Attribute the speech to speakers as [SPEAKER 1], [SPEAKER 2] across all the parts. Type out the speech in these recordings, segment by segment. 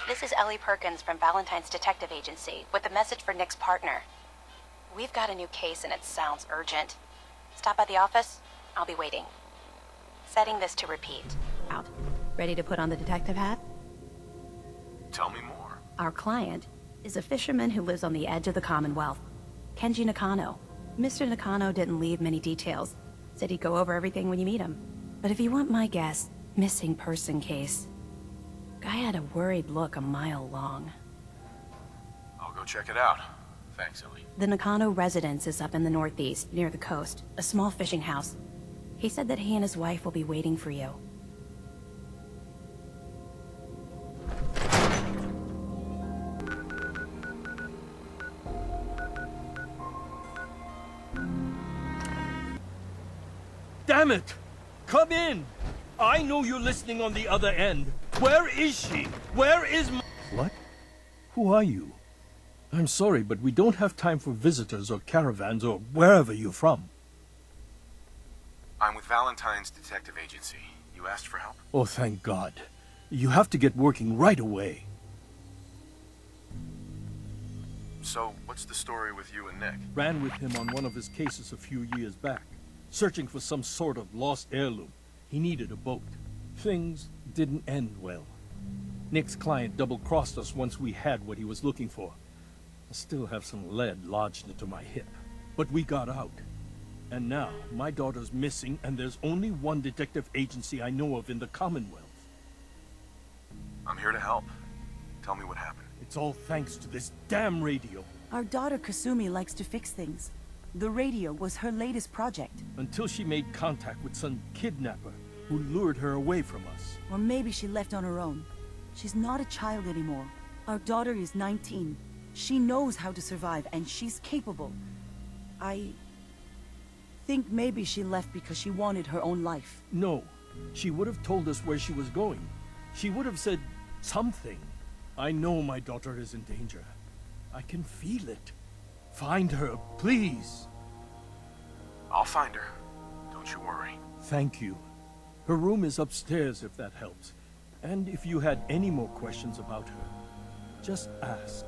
[SPEAKER 1] This is Ellie Perkins from Valentine's Detective Agency with a message for Nick's partner. We've got a new case and it sounds urgent. Stop by the office. I'll be waiting. Setting this to repeat. Out. Ready to put on the detective hat?
[SPEAKER 2] Tell me more.
[SPEAKER 1] Our client is a fisherman who lives on the edge of the Commonwealth. Kenji Nakano. Mr. Nakano didn't leave many details. Said he'd go over everything when you meet him. But if you want my guess, missing person case. Guy had a worried look a mile long.
[SPEAKER 2] I'll go check it out. Thanks, Ellie.
[SPEAKER 1] The Nakano residence is up in the northeast, near the coast. A small fishing house. He said that he and his wife will be waiting for you.
[SPEAKER 3] Damn it! Come in! I know you're listening on the other end. Where is she? Where is my... What? Who are you? I'm sorry, but we don't have time for visitors or caravans or wherever you're from.
[SPEAKER 2] I'm with Valentine's Detective Agency. You asked for help?
[SPEAKER 3] Oh, thank God. You have to get working right away.
[SPEAKER 2] So, what's the story with you and Nick?
[SPEAKER 3] Ran with him on one of his cases a few years back, searching for some sort of lost heirloom. He needed a boat. Things didn't end well. Nick's client double-crossed us once we had what he was looking for. I still have some lead lodged into my hip. But we got out. And now, my daughter's missing, and there's only one detective agency I know of in the Commonwealth.
[SPEAKER 2] I'm here to help. Tell me what happened.
[SPEAKER 3] It's all thanks to this damn radio.
[SPEAKER 4] Our daughter Kasumi likes to fix things. The radio was her latest project.
[SPEAKER 3] Until she made contact with some kidnapper who lured her away from us.
[SPEAKER 4] Or maybe she left on her own. She's not a child anymore. Our daughter is 19. She knows how to survive, and she's capable. I think maybe she left because she wanted her own life.
[SPEAKER 3] No. She would have told us where she was going. She would have said something. I know my daughter is in danger. I can feel it. Find her, please.
[SPEAKER 2] I'll find her. Don't you worry.
[SPEAKER 3] Thank you. Her room is upstairs if that helps. And if you had any more questions about her, just ask.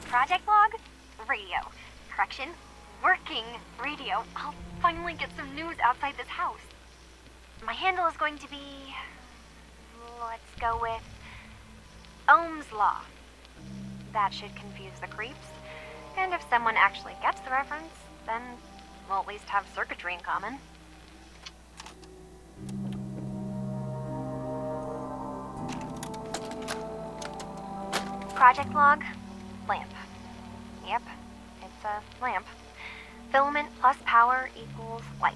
[SPEAKER 5] Project log? Radio. Correction. Working radio. I'll finally get some news outside this house. My handle is going to be... let's go with... Ohm's Law. That should confuse the creeps. And if someone actually gets the reference, then we'll at least have circuitry in common. Project log? Lamp. Yep, it's a lamp. Filament plus power equals light.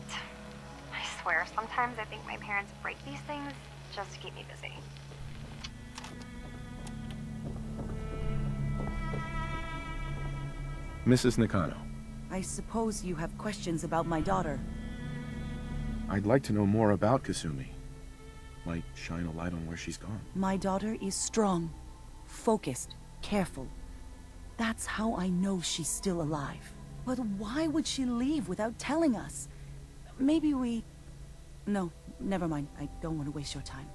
[SPEAKER 5] I swear, sometimes I think my parents break these things just to keep me busy.
[SPEAKER 2] Mrs. Nakano.
[SPEAKER 4] I suppose you have questions about my daughter.
[SPEAKER 2] I'd like to know more about Kasumi. Might shine a light on where she's gone.
[SPEAKER 4] My daughter is strong, focused, careful. That's how I know she's still alive. But why would she leave without telling us? Maybe we... No, never mind. I don't want to waste your time.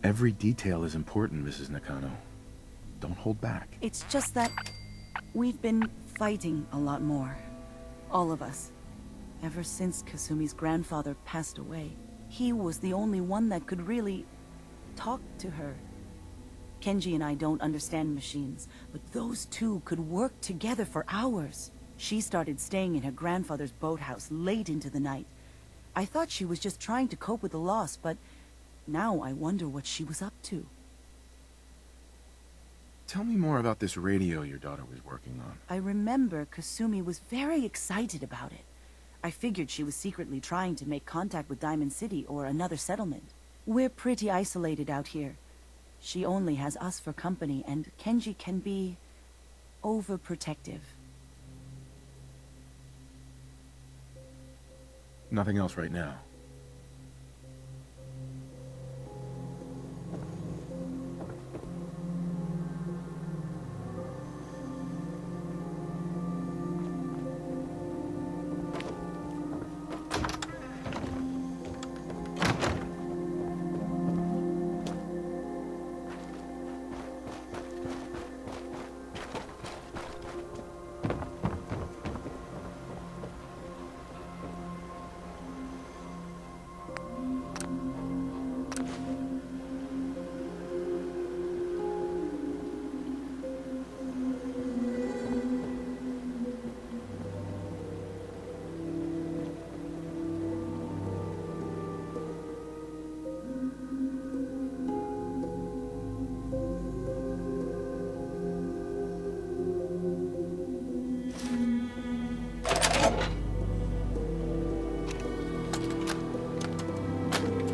[SPEAKER 2] Every detail is important, Mrs. Nakano. Don't hold back.
[SPEAKER 4] It's just that we've been fighting a lot more. All of us. Ever since Kasumi's grandfather passed away. He was the only one that could really talk to her. Kenji and I don't understand machines, but those two could work together for hours. She started staying in her grandfather's boathouse late into the night. I thought she was just trying to cope with the loss, but now I wonder what she was up to.
[SPEAKER 2] Tell me more about this radio your daughter was working on.
[SPEAKER 4] I remember Kasumi was very excited about it. I figured she was secretly trying to make contact with Diamond City or another settlement. We're pretty isolated out here. She only has us for company, and Kenji can be overprotective.
[SPEAKER 2] Nothing else right now.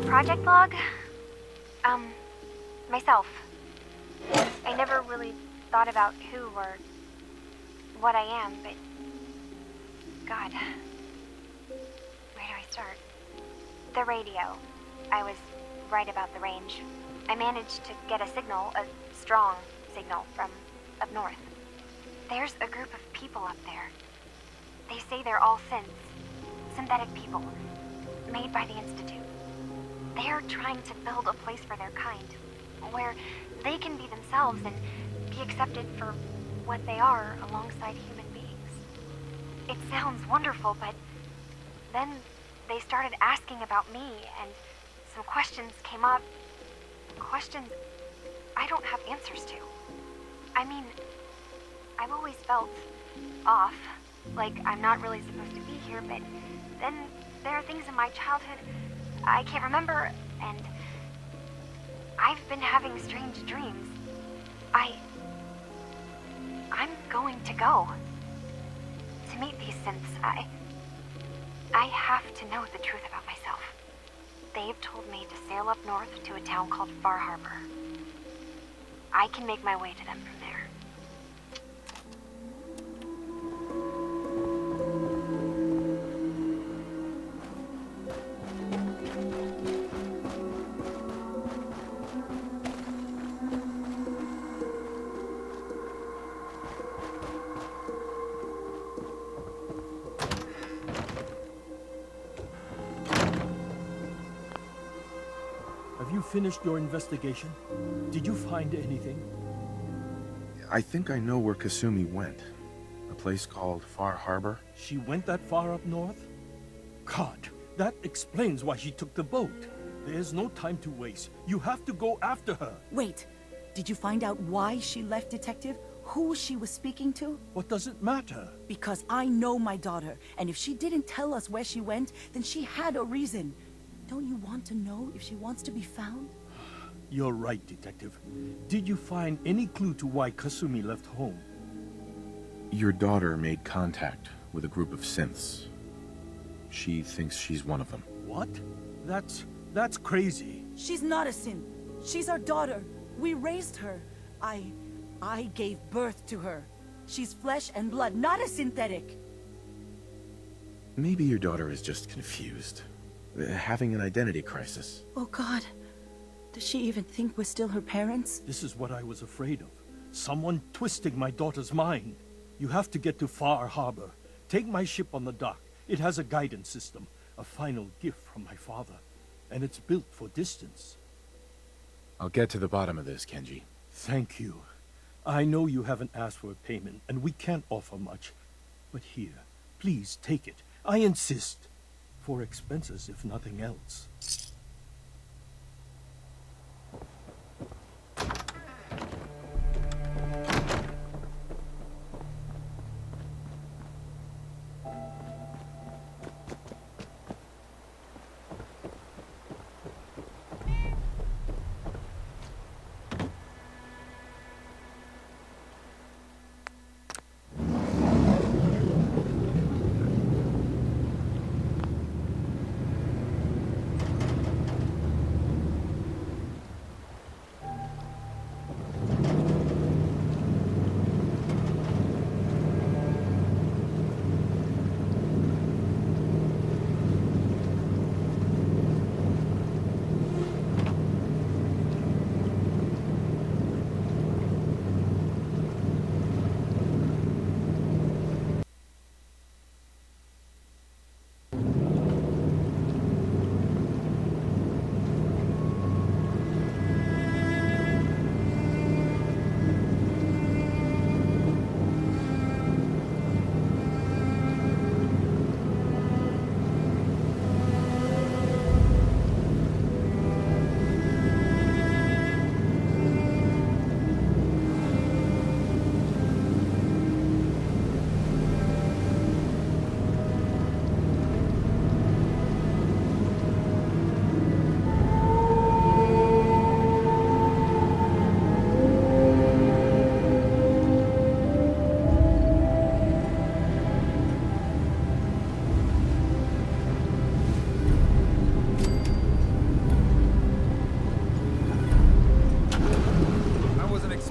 [SPEAKER 5] Project log? Myself. I never really thought about who or what I am, but... God. Where do I start? The radio. I was right about the range. I managed to get a signal, a strong signal, from up north. There's a group of people up there. They say they're all synthetic people, made by the Institute. They're trying to build a place for their kind, where they can be themselves and be accepted for what they are alongside human beings. It sounds wonderful, but then they started asking about me, and some questions came up. Questions I don't have answers to. I mean, I've always felt off, like I'm not really supposed to be here, but then there are things in my childhood I can't remember, and I've been having strange dreams. I'm going to go to meet these synths. I have to know the truth about myself. They've told me to sail up north to a town called Far Harbor. I can make my way to them from there.
[SPEAKER 3] Have you finished your investigation? Did you find anything?
[SPEAKER 2] I think I know where Kasumi went. A place called Far Harbor.
[SPEAKER 3] She went that far up north? God, that explains why she took the boat. There's no time to waste. You have to go after her.
[SPEAKER 4] Wait, did you find out why she left, Detective? Who she was speaking to?
[SPEAKER 3] What does it matter?
[SPEAKER 4] Because I know my daughter, and if she didn't tell us where she went, then she had a reason. Don't you want to know if she wants to be found?
[SPEAKER 3] You're right, Detective. Did you find any clue to why Kasumi left home?
[SPEAKER 2] Your daughter made contact with a group of synths. She thinks she's one of them.
[SPEAKER 3] What? That's crazy.
[SPEAKER 4] She's not a synth. She's our daughter. We raised her. I gave birth to her. She's flesh and blood, not a synthetic.
[SPEAKER 2] Maybe your daughter is just confused. Having an identity crisis.
[SPEAKER 4] Oh God. Does she even think we're still her parents?
[SPEAKER 3] This is what I was afraid of. Someone twisting my daughter's mind. You have to get to Far Harbor. Take my ship on the dock. It has a guidance system, a final gift from my father. And it's built for distance.
[SPEAKER 2] I'll get to the bottom of this, Kenji.
[SPEAKER 3] Thank you. I know you haven't asked for a payment, and we can't offer much. But here, please take it. I insist. For expenses, if nothing else.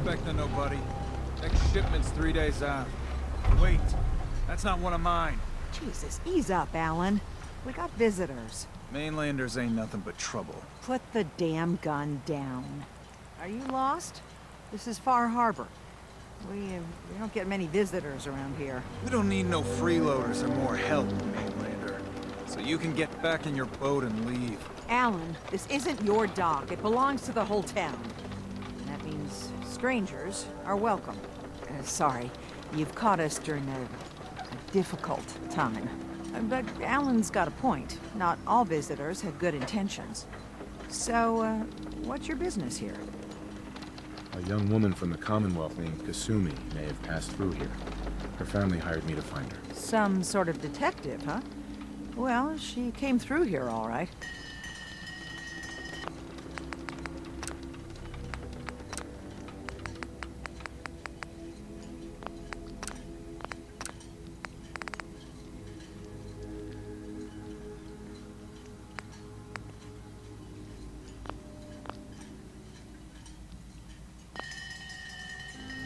[SPEAKER 6] expecting nobody. Next shipment's 3 days out. Wait, that's not one of mine.
[SPEAKER 7] Jesus, ease up, Alan. We got visitors.
[SPEAKER 6] Mainlanders ain't nothing but trouble.
[SPEAKER 7] Put the damn gun down. Are you lost? This is Far Harbor. We don't get many visitors around here.
[SPEAKER 6] We don't need no freeloaders or more help, Mainlander. So you can get back in your boat and leave.
[SPEAKER 7] Alan, this isn't your dock. It belongs to the whole town. And that means strangers are welcome. Sorry, you've caught us during a difficult time. But Alan's got a point. Not all visitors have good intentions. So, what's your business here?
[SPEAKER 2] A young woman from the Commonwealth named Kasumi may have passed through here. Her family hired me to find her.
[SPEAKER 7] Some sort of detective, huh? Well, she came through here all right.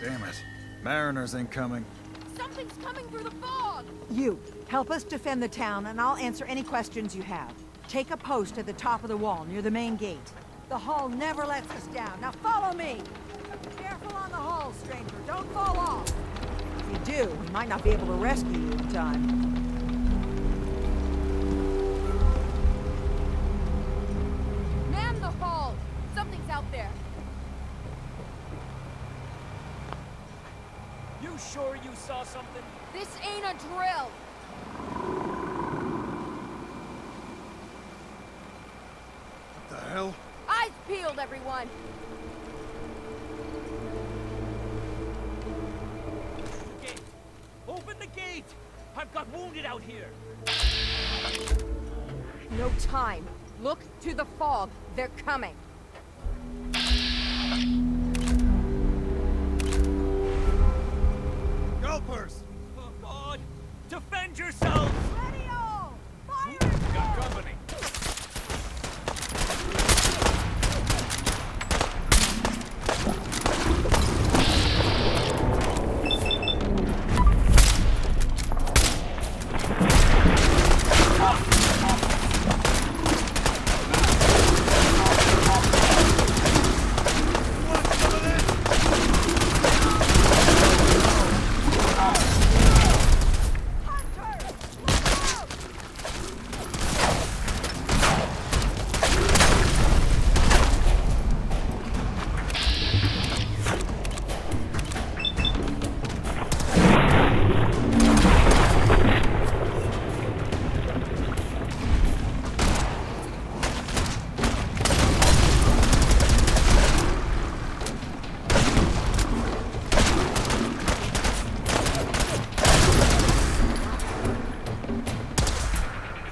[SPEAKER 6] Damn it. Mariners ain't coming.
[SPEAKER 8] Something's coming through the fog!
[SPEAKER 7] You, help us defend the town, and I'll answer any questions you have. Take a post at the top of the wall, near the main gate. The hull never lets us down. Now follow me! Careful on the hull, stranger. Don't fall off. If you do, we might not be able to rescue you in time.
[SPEAKER 8] Man the hull! Something's out there.
[SPEAKER 9] You sure you saw something?
[SPEAKER 8] This ain't a drill!
[SPEAKER 6] What the hell?
[SPEAKER 8] Eyes peeled, everyone!
[SPEAKER 9] Gate! Open the gate! I've got wounded out here!
[SPEAKER 8] No time. Look to the fog. They're coming.
[SPEAKER 6] Gulpers!
[SPEAKER 9] Oh God! Defend yourselves!
[SPEAKER 7] Ready all! Fire!
[SPEAKER 9] Got company!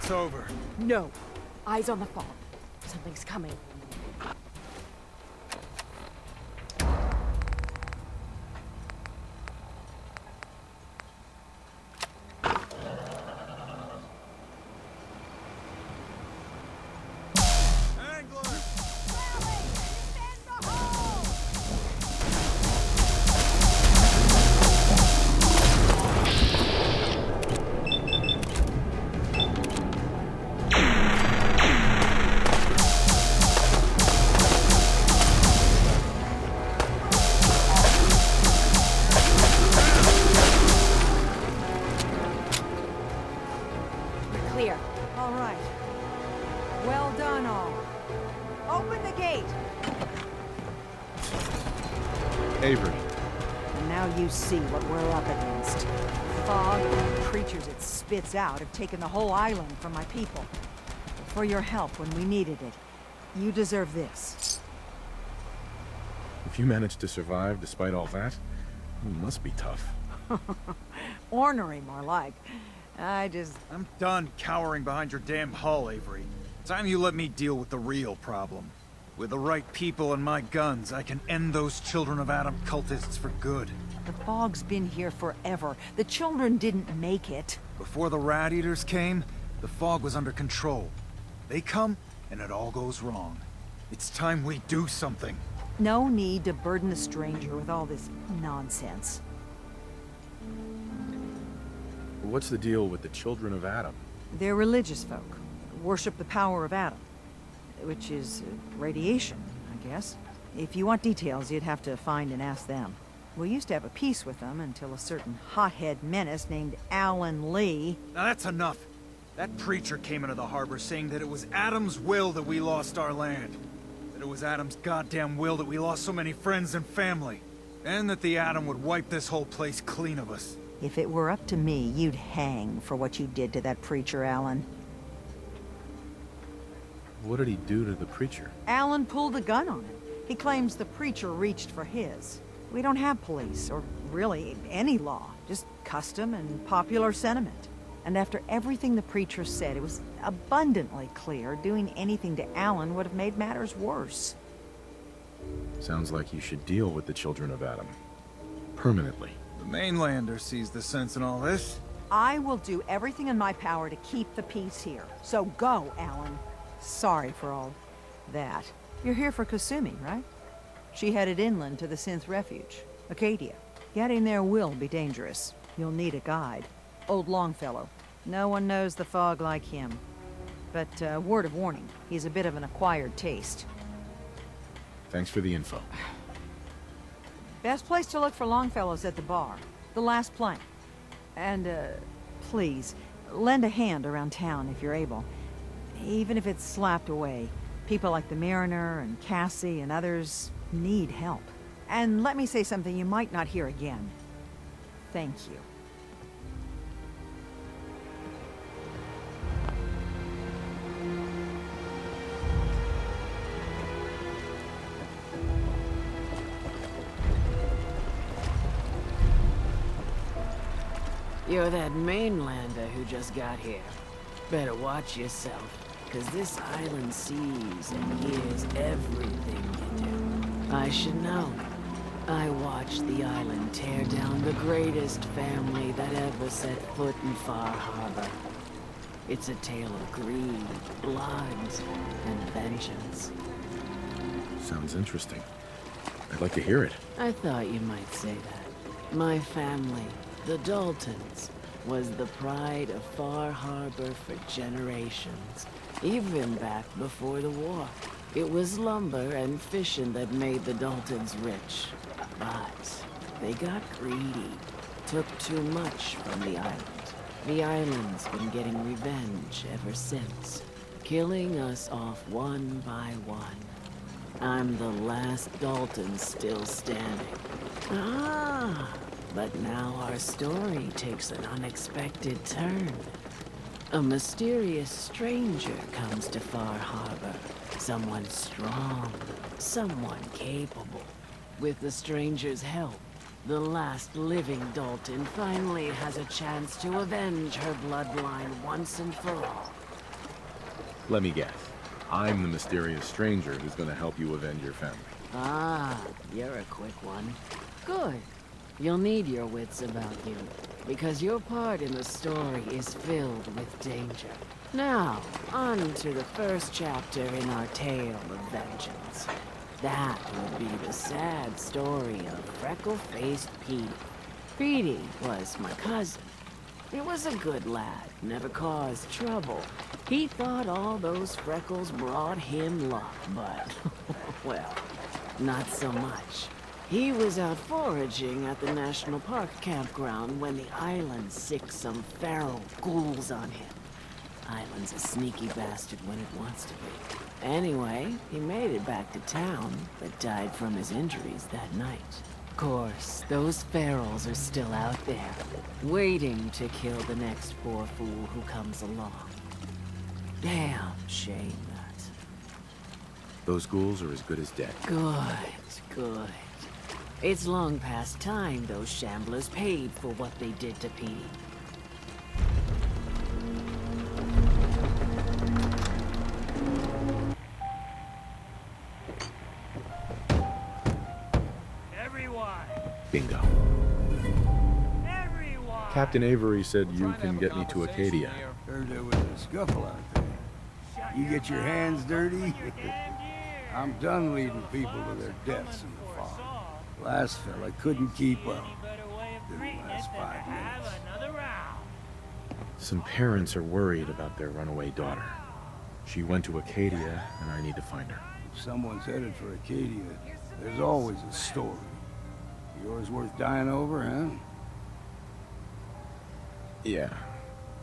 [SPEAKER 6] It's over.
[SPEAKER 8] No. Eyes on the fog. Something's coming. Clear.
[SPEAKER 7] All right. Well done, all. Open the gate!
[SPEAKER 2] Avery,
[SPEAKER 7] And now you see what we're up against. Fog and the creatures it spits out have taken the whole island from my people. For your help when we needed it. You deserve this.
[SPEAKER 2] if you managed to survive despite all that, you must be tough.
[SPEAKER 7] Ornery, more like.
[SPEAKER 6] I'm done cowering behind your damn hull, Avery. Time you let me deal with the real problem. With the right people and my guns, I can end those Children of Adam cultists for good.
[SPEAKER 7] The fog's been here forever. The children didn't make it.
[SPEAKER 6] Before the Rat Eaters came, the fog was under control. They come, and it all goes wrong. It's time we do something.
[SPEAKER 7] No need to burden a stranger with all this nonsense.
[SPEAKER 2] What's the deal with the children of Adam?
[SPEAKER 7] They're religious folk. Worship the power of Adam. Which is radiation, I guess. If you want details, you'd have to find and ask them. We used to have a peace with them until a certain hothead menace named Alan Lee...
[SPEAKER 6] Now that's enough. That preacher came into the harbor saying that it was Adam's will that we lost our land. That it was Adam's goddamn will that we lost so many friends and family. And that the Atom would wipe this whole place clean of us.
[SPEAKER 7] If it were up to me, you'd hang for what you did to that preacher, Alan.
[SPEAKER 2] What did he do to the preacher?
[SPEAKER 7] Alan pulled a gun on him. He claims the preacher reached for his. We don't have police, or really any law, just custom and popular sentiment. And after everything the preacher said, it was abundantly clear doing anything to Alan would have made matters worse.
[SPEAKER 2] Sounds like you should deal with the children of Adam. Permanently.
[SPEAKER 6] The mainlander sees the sense in all this.
[SPEAKER 7] I will do everything in my power to keep the peace here. So go, Alan. Sorry for all that. You're here for Kasumi, right? She headed inland to the Synth Refuge, Acadia. Getting there will be dangerous. You'll need a guide. Old Longfellow. No one knows the fog like him. But, word of warning, he's a bit of an acquired taste.
[SPEAKER 2] Thanks for the info.
[SPEAKER 7] Best place to look for Longfellow's at the bar. The last plank. And, please, lend a hand around town if you're able. Even if it's slapped away. People like the Mariner and Cassie and others need help. And let me say something you might not hear again. Thank you.
[SPEAKER 10] You're that mainlander who just got here. Better watch yourself, because this island sees and hears everything you do. I should know. I watched the island tear down the greatest family that ever set foot in Far Harbor. It's a tale of greed, blood, and vengeance.
[SPEAKER 2] Sounds interesting. I'd like to hear it.
[SPEAKER 10] I thought you might say that. My family, the Daltons, was the pride of Far Harbor for generations, even back before the war. It was lumber and fishing that made the Daltons rich. But they got greedy, took too much from the island. The island's been getting revenge ever since, killing us off one by one. I'm the last Dalton still standing. But now our story takes an unexpected turn. A mysterious stranger comes to Far Harbor. Someone strong, someone capable. With the stranger's help, the last living Dalton finally has a chance to avenge her bloodline once and for all.
[SPEAKER 2] Let me guess. I'm the mysterious stranger who's gonna help you avenge your family.
[SPEAKER 10] Ah, you're a quick one. Good. You'll need your wits about you, because your part in the story is filled with danger. Now, on to the first chapter in our tale of vengeance. That would be the sad story of freckle-faced Petey. Petey was my cousin. He was a good lad, never caused trouble. He thought all those freckles brought him luck, but, well, not so much. He was out foraging at the National Park campground when the island sicked some feral ghouls on him. Island's a sneaky bastard when it wants to be. Anyway, he made it back to town, but died from his injuries that night. Of course, those ferals are still out there, waiting to kill the next poor fool who comes along. Damn shame that.
[SPEAKER 2] Those ghouls are as good as dead.
[SPEAKER 10] Good. It's long past time those shamblers paid for what they did to Petey.
[SPEAKER 2] Bingo.
[SPEAKER 9] Everyone!
[SPEAKER 2] Captain Avery said you can get me to Acadia.
[SPEAKER 11] Heard there was a scuffle out there. You get your hands dirty? I'm done leading people to their deaths in the fog. Last fella couldn't keep up. Didn't last 5 minutes.
[SPEAKER 2] Some parents are worried about their runaway daughter. She went to Acadia, and I need to find her.
[SPEAKER 11] If someone's headed for Acadia, there's always a story. Yours worth dying over, huh?
[SPEAKER 2] Yeah.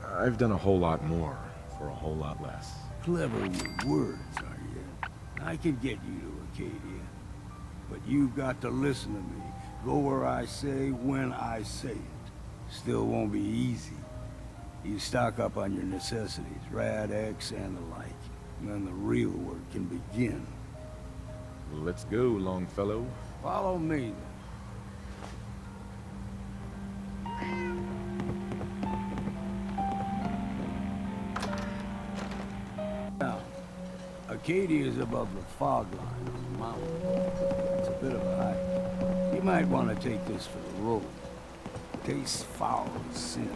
[SPEAKER 2] I've done a whole lot more for a whole lot less.
[SPEAKER 11] Clever with words, are you? I could get you to Acadia. But you've got to listen to me. Go where I say, when I say it. Still won't be easy. You stock up on your necessities, Rad-X and the like. And then the real work can begin.
[SPEAKER 2] Let's go, Longfellow.
[SPEAKER 11] Follow me, then. Now, Acadia is above the fog line on the mountain. It's a bit of a hike. You might want to take this for the road. Tastes foul as sin.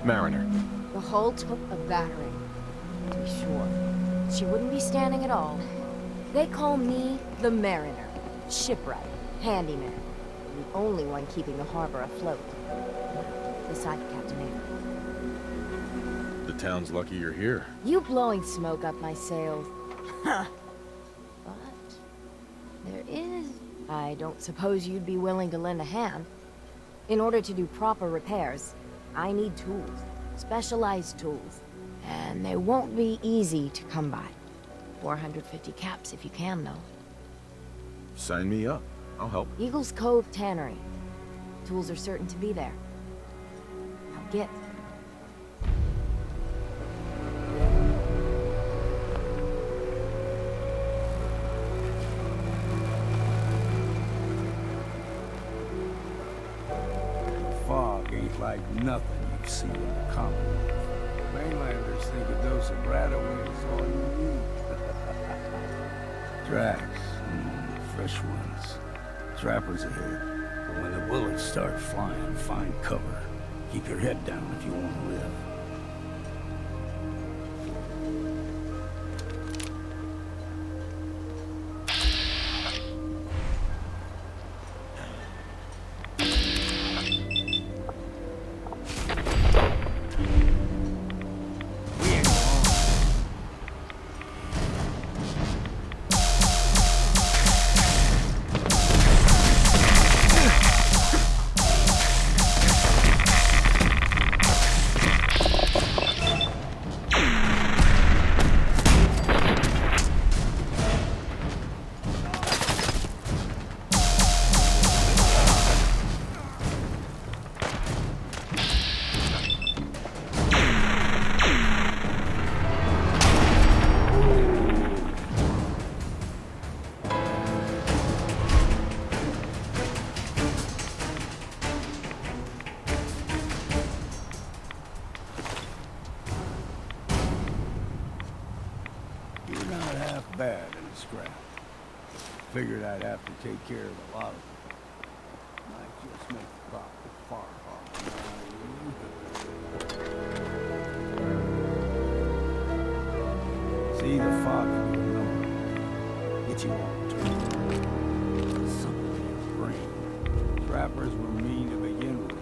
[SPEAKER 2] Mariner.
[SPEAKER 8] The hull took a battering, to be sure. She wouldn't be standing at all. They call me the Mariner. Shipwright, handyman. The only one keeping the harbor afloat. Beside Captain Avery.
[SPEAKER 2] The town's lucky you're here.
[SPEAKER 8] You blowing smoke up my sails. Huh. But there is... I don't suppose you'd be willing to lend a hand. In order to do proper repairs, I need tools. Specialized tools. And they won't be easy to come by. 450 caps if you can, though.
[SPEAKER 2] Sign me up. I'll help.
[SPEAKER 8] Eagles Cove Tannery. Tools are certain to be there. I'll get.
[SPEAKER 11] The fog ain't like nothing you've seen in the Commonwealth. Mainlanders think a dose of Bradaway is all you need. Tracks, fresh ones. Trappers ahead. But when the bullets start flying, find cover. Keep your head down if you want to live. Bad in a scrap. Figured I'd have to take care of a lot of them. Might just make the profit far harder. See the fog in your nose. Get you all turned. Something in your brain. Trappers were mean to begin with.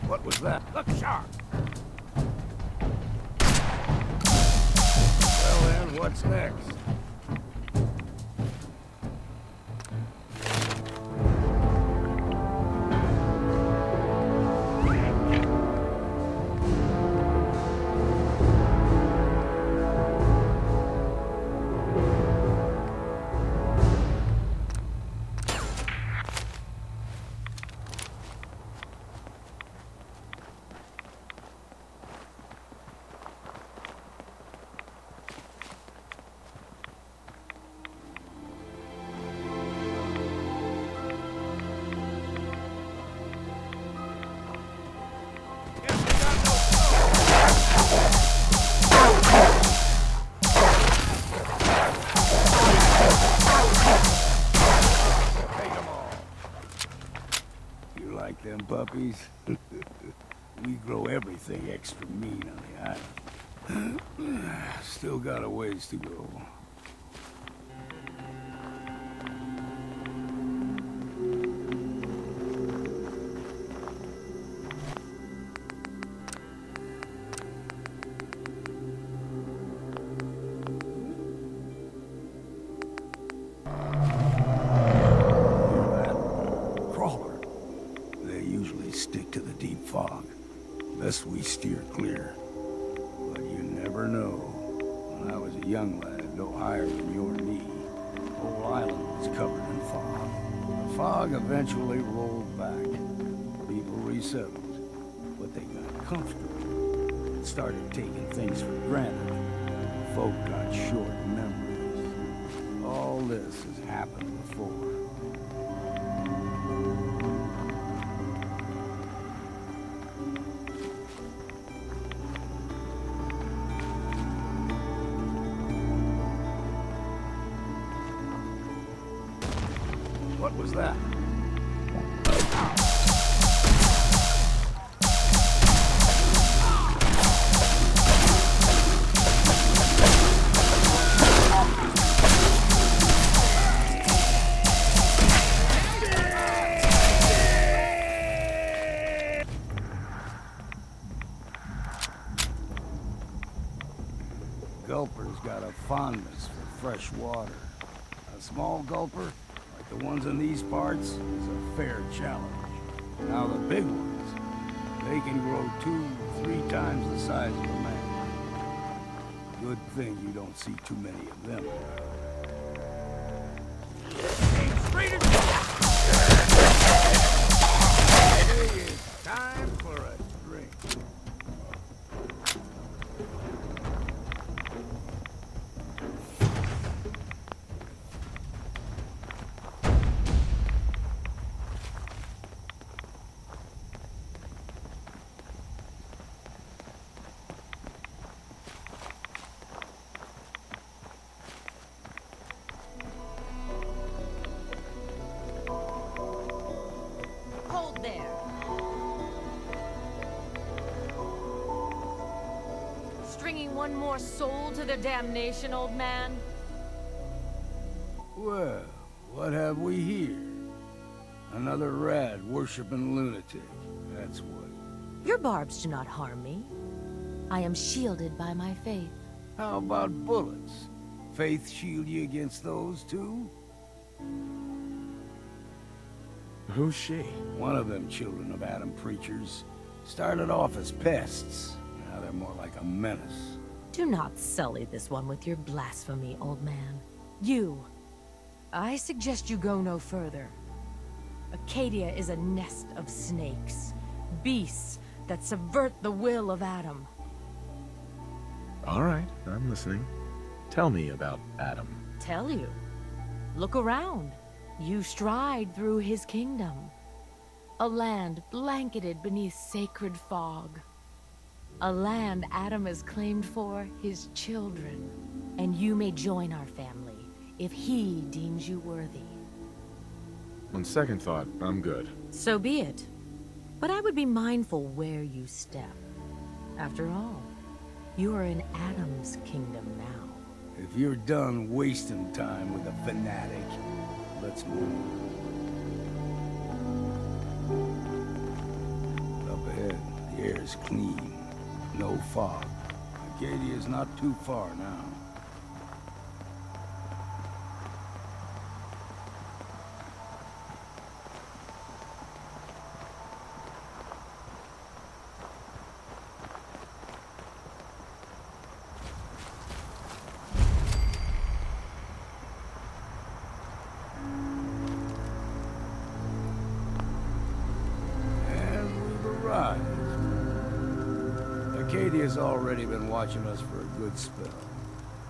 [SPEAKER 11] What was that?
[SPEAKER 9] Look sharp!
[SPEAKER 11] Well then, what's next? puppies. We grow everything extra mean on the island. Still got a ways to go. Best we steer clear. But you never know. When I was a young lad, no higher than your knee, the whole island was covered in fog. The fog eventually rolled back. People resettled, but they got comfortable and started taking things for granted. Folk got short memories. All this has happened before. What was that? Gulper's got a fondness for fresh water. A small gulper, the ones in these parts, is a fair challenge. Now the big ones, they can grow 2-3 times the size of a man. Good thing you don't see too many of them. It's time for a drink.
[SPEAKER 12] Stringing one more soul to their damnation, old man?
[SPEAKER 11] Well, what have we here? Another rad worshipping lunatic, that's what.
[SPEAKER 12] Your barbs do not harm me. I am shielded by my faith.
[SPEAKER 11] How about bullets? Faith shield you against those too?
[SPEAKER 2] Who's she?
[SPEAKER 11] One of them children of Adam preachers. Started off as pests. Now they're more like a menace.
[SPEAKER 12] Do not sully this one with your blasphemy, old man. I suggest you go no further. Acadia is a nest of snakes. Beasts that subvert the will of Adam.
[SPEAKER 2] All right, I'm listening. Tell me about Adam.
[SPEAKER 12] Tell you? Look around. You stride through his kingdom. A land blanketed beneath sacred fog. A land Adam has claimed for his children. And you may join our family if he deems you worthy.
[SPEAKER 2] On second thought, I'm good.
[SPEAKER 12] So be it. But I would be mindful where you step. After all, you are in Adam's kingdom now.
[SPEAKER 11] If you're done wasting time with a fanatic, let's move. Up ahead, the air is clean. No fog. Acadia's not too far now. Acadia's already been watching us for a good spell.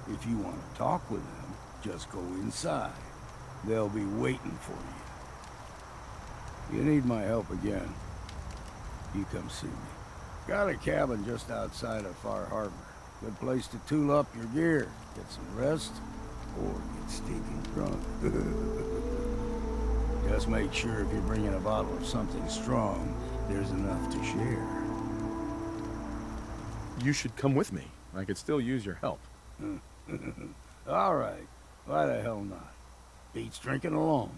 [SPEAKER 11] If you want to talk with them, just go inside. They'll be waiting for you. You need my help again, you come see me. Got a cabin just outside of Far Harbor. Good place to tool up your gear, get some rest, or get stinking drunk. Just make sure if you're bringing a bottle of something strong, there's enough to share.
[SPEAKER 2] You should come with me. I could still use your help.
[SPEAKER 11] All right. Why the hell not? Beats drinking alone.